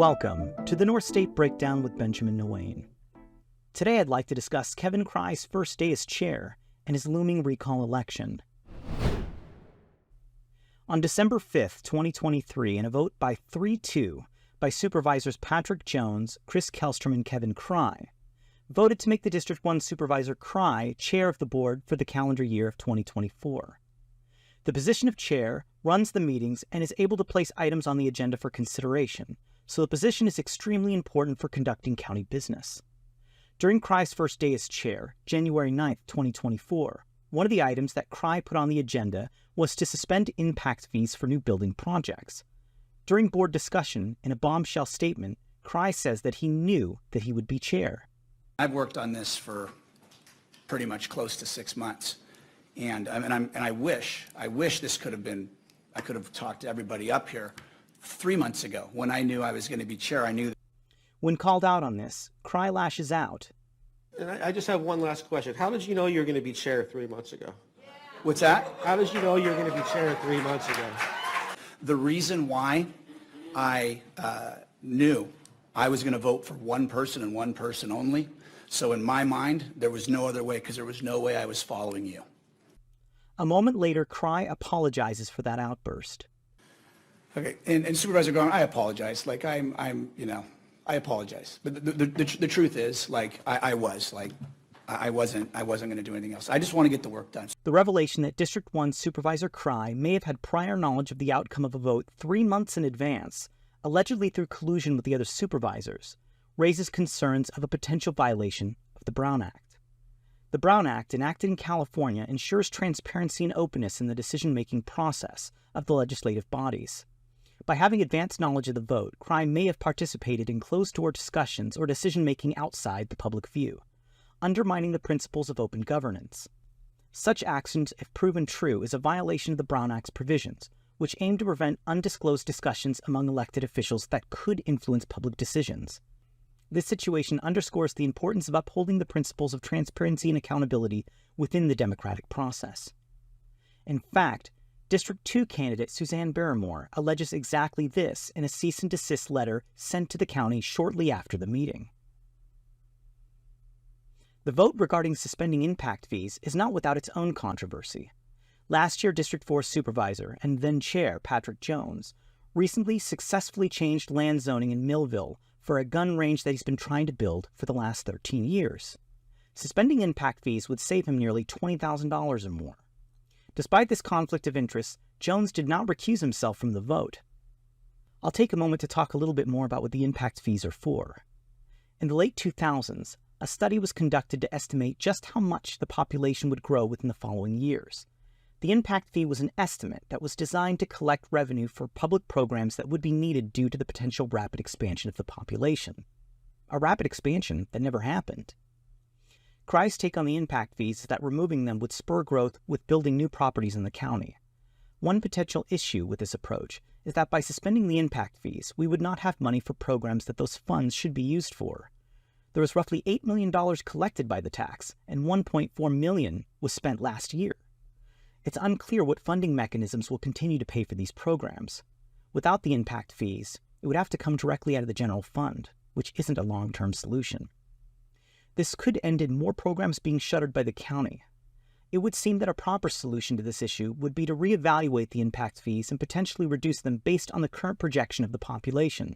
Welcome to the North State Breakdown with Benjamin Nguyen. Today I'd like to discuss Kevin Crye's first day as chair and his looming recall election. On December 5th, 2023, in a vote by 3-2 by Supervisors Patrick Jones, Chris Kellstrom, and Kevin Crye, voted to make the District 1 Supervisor Crye chair of the board for the calendar year of 2024. The position of chair runs the meetings and is able to place items on the agenda for consideration, so the position is extremely important for conducting county business. During Crye's first day as chair, January 9th, 2024, one of the items that Crye put on the agenda was to suspend impact fees for new building projects. During board discussion, in a bombshell statement, Crye says that he knew that he would be chair. I've worked on this for pretty much close to 6 months, and I wish this could have been. I could have talked to everybody up here 3 months ago when I knew I was going to be chair. I knew. When called out on this, Crye lashes out. And I just have one last question. How did you know you were going to be chair 3 months ago? What's that? How did you know you were going to be chair 3 months ago? The reason why I knew I was going to vote for one person and one person only, so in my mind, there was no other way, because there was no way I was following you. A moment later, Crye apologizes for that outburst. Okay, and Supervisor Garland, I apologize. Like I apologize. But the truth is, like I wasn't going to do anything else. I just want to get the work done. The revelation that District 1 Supervisor Crye may have had prior knowledge of the outcome of a vote 3 months in advance, allegedly through collusion with the other supervisors, raises concerns of a potential violation of the Brown Act. The Brown Act, enacted in California, ensures transparency and openness in the decision-making process of the legislative bodies. By having advanced knowledge of the vote, Crye may have participated in closed-door discussions or decision-making outside the public view, undermining the principles of open governance. Such actions, if proven true, is a violation of the Brown Act's provisions, which aim to prevent undisclosed discussions among elected officials that could influence public decisions. This situation underscores the importance of upholding the principles of transparency and accountability within the democratic process. In fact, District 2 candidate Suzanne Barrymore alleges exactly this in a cease and desist letter sent to the county shortly after the meeting. The vote regarding suspending impact fees is not without its own controversy. Last year, District 4 Supervisor and then Chair Patrick Jones recently successfully changed land zoning in Millville for a gun range that he's been trying to build for the last 13 years. Suspending impact fees would save him nearly $20,000 or more. Despite this conflict of interest, Jones did not recuse himself from the vote. I'll take a moment to talk a little bit more about what the impact fees are for. In the late 2000s, a study was conducted to estimate just how much the population would grow within the following years. The impact fee was an estimate that was designed to collect revenue for public programs that would be needed due to the potential rapid expansion of the population. A rapid expansion that never happened. Crye's take on the impact fees is that removing them would spur growth with building new properties in the county. One potential issue with this approach is that by suspending the impact fees, we would not have money for programs that those funds should be used for. There was roughly $8 million collected by the tax, and $1.4 million was spent last year. It's unclear what funding mechanisms will continue to pay for these programs. Without the impact fees, it would have to come directly out of the general fund, which isn't a long-term solution. This could end in more programs being shuttered by the county. It would seem that a proper solution to this issue would be to reevaluate the impact fees and potentially reduce them based on the current projection of the population.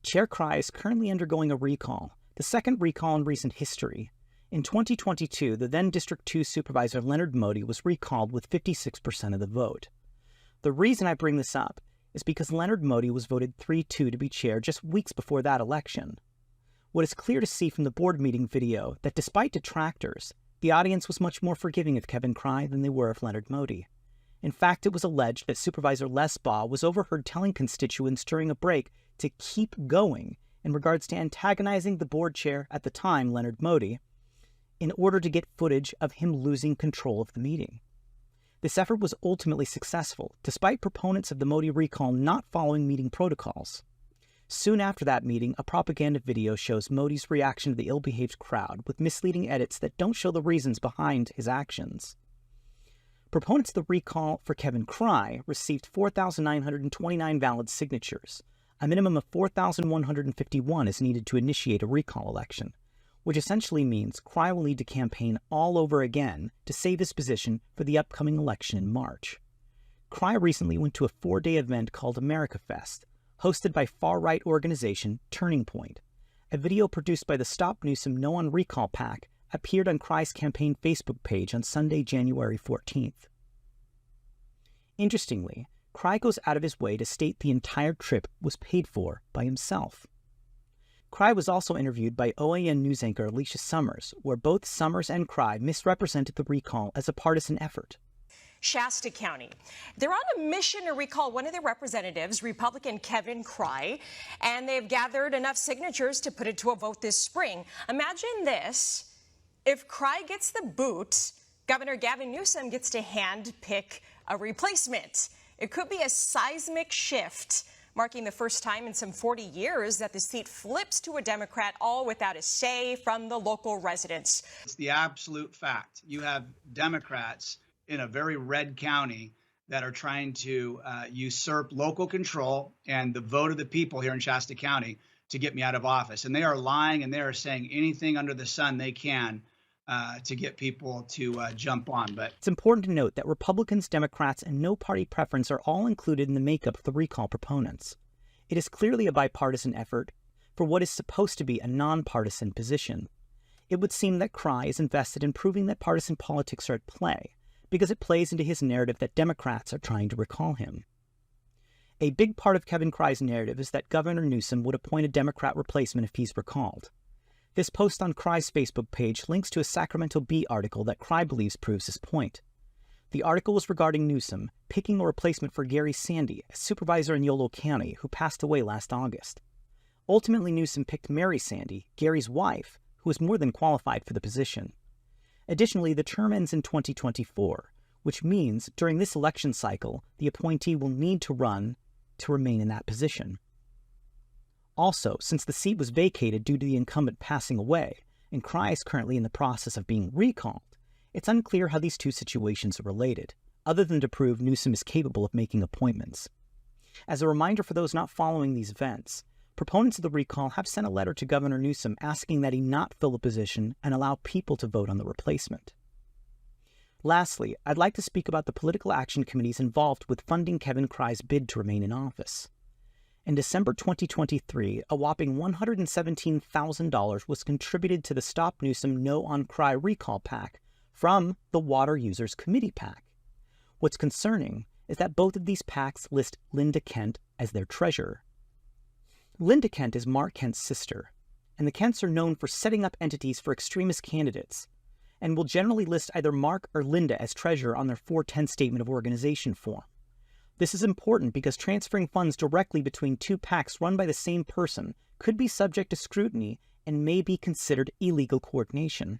Chair Crye is currently undergoing a recall, the second recall in recent history. In 2022, the then District 2 Supervisor Leonard Modi was recalled with 56% of the vote. The reason I bring this up is because Leonard Modi was voted 3-2 to be chair just weeks before that election. What is clear to see from the board meeting video that despite detractors, the audience was much more forgiving of Kevin Crye than they were of Leonard Modi. In fact, it was alleged that Supervisor Les Baugh was overheard telling constituents during a break to keep going in regards to antagonizing the board chair at the time, Leonard Modi, in order to get footage of him losing control of the meeting. This effort was ultimately successful, despite proponents of the Modi recall not following meeting protocols. Soon after that meeting, a propaganda video shows Modi's reaction to the ill-behaved crowd with misleading edits that don't show the reasons behind his actions. Proponents of the recall for Kevin Crye received 4,929 valid signatures, A minimum of 4,151 is needed to initiate a recall election, which essentially means Crye will need to campaign all over again to save his position for the upcoming election in March. Crye recently went to a 4-day event called America Fest, hosted by far-right organization Turning Point. A video produced by the Stop Newsom No on Recall PAC appeared on Crye's campaign Facebook page on Sunday, January 14th. Interestingly, Crye goes out of his way to state the entire trip was paid for by himself. Crye was also interviewed by OAN news anchor Alicia Summers, where both Summers and Crye misrepresented the recall as a partisan effort. Shasta County. They're on a mission to recall one of their representatives, Republican Kevin Crye, and they've gathered enough signatures to put it to a vote this spring. Imagine this. If Crye gets the boot, Governor Gavin Newsom gets to hand-pick a replacement. It could be a seismic shift, marking the first time in some 40 years that the seat flips to a Democrat, all without a say from the local residents. It's the absolute fact. You have Democrats in a very red county that are trying to usurp local control and the vote of the people here in Shasta County to get me out of office. And they are lying, and they are saying anything under the sun they can to get people to jump on. But it's important to note that Republicans, Democrats, and no party preference are all included in the makeup of the recall proponents. It is clearly a bipartisan effort for what is supposed to be a nonpartisan position. It would seem that Crye is invested in proving that partisan politics are at play, because it plays into his narrative that Democrats are trying to recall him. A big part of Kevin Crye's narrative is that Governor Newsom would appoint a Democrat replacement if he's recalled. This post on Crye's Facebook page links to a Sacramento Bee article that Crye believes proves his point. The article was regarding Newsom picking a replacement for Gary Sandy, a supervisor in Yolo County who passed away last August. Ultimately, Newsom picked Mary Sandy, Gary's wife, who was more than qualified for the position. Additionally, the term ends in 2024, which means during this election cycle, the appointee will need to run to remain in that position. Also, since the seat was vacated due to the incumbent passing away, and Crye is currently in the process of being recalled, it's unclear how these two situations are related, other than to prove Newsom is capable of making appointments. As a reminder for those not following these events, proponents of the recall have sent a letter to Governor Newsom asking that he not fill the position and allow people to vote on the replacement. Lastly, I'd like to speak about the political action committees involved with funding Kevin Crye's bid to remain in office. In December 2023, a whopping $117,000 was contributed to the Stop Newsom No on Crye recall PAC from the Water Users Committee PAC. What's concerning is that both of these PACs list Linda Kent as their treasurer. Linda Kent is Mark Kent's sister, and the Kents are known for setting up entities for extremist candidates, and will generally list either Mark or Linda as treasurer on their 410 Statement of Organization form. This is important because transferring funds directly between two PACs run by the same person could be subject to scrutiny and may be considered illegal coordination.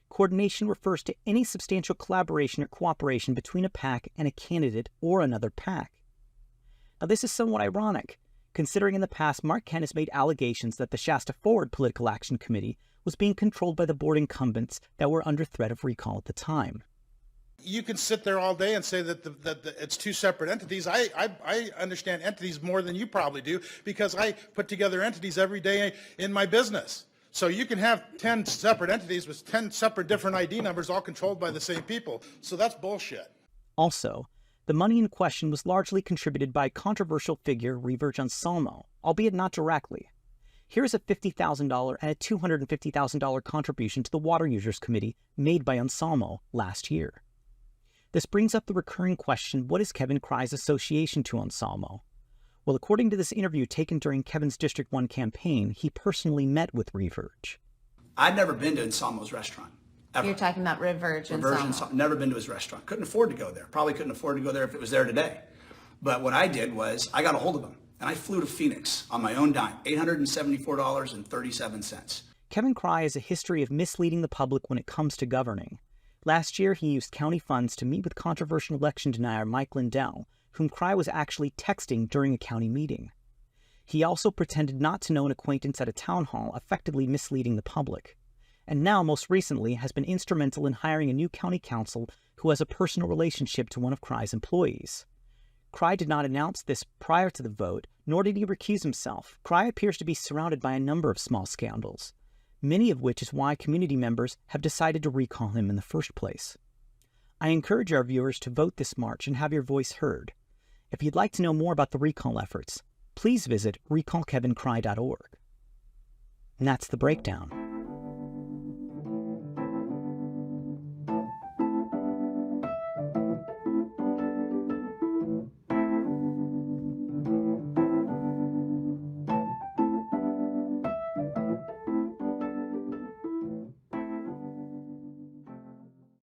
Coordination refers to any substantial collaboration or cooperation between a PAC and a candidate or another PAC. Now, this is somewhat ironic, considering in the past Mark Kent has made allegations that the Shasta Forward Political Action Committee was being controlled by the board incumbents that were under threat of recall at the time. You can sit there all day and say that it's two separate entities. I understand entities more than you probably do because I put together entities every day in my business. So you can have 10 separate entities with 10 separate different ID numbers all controlled by the same people. So that's bullshit. Also, the money in question was largely contributed by controversial figure Reverge Anselmo, albeit not directly. Here's a $50,000 and a $250,000 contribution to the Water Users Committee made by Anselmo last year. This brings up the recurring question, what is Kevin Crye's association to Anselmo? Well, according to this interview taken during Kevin's District 1 campaign, he personally met with Reverge. I'd never been to Anselmo's restaurant, ever. You're talking about Reverge and Anselmo. Never been to his restaurant. Couldn't afford to go there. Probably couldn't afford to go there if it was there today. But what I did was I got a hold of him, and I flew to Phoenix on my own dime, $874.37. Kevin Crye has a history of misleading the public when it comes to governing. Last year, he used county funds to meet with controversial election denier Mike Lindell, whom Crye was actually texting during a county meeting. He also pretended not to know an acquaintance at a town hall, effectively misleading the public. And now, most recently, has been instrumental in hiring a new county council who has a personal relationship to one of Crye's employees. Crye did not announce this prior to the vote, nor did he recuse himself. Crye appears to be surrounded by a number of small scandals, many of which is why community members have decided to recall him in the first place. I encourage our viewers to vote this March and have your voice heard. If you'd like to know more about the recall efforts, please visit recallkevincrye.org. And that's the breakdown.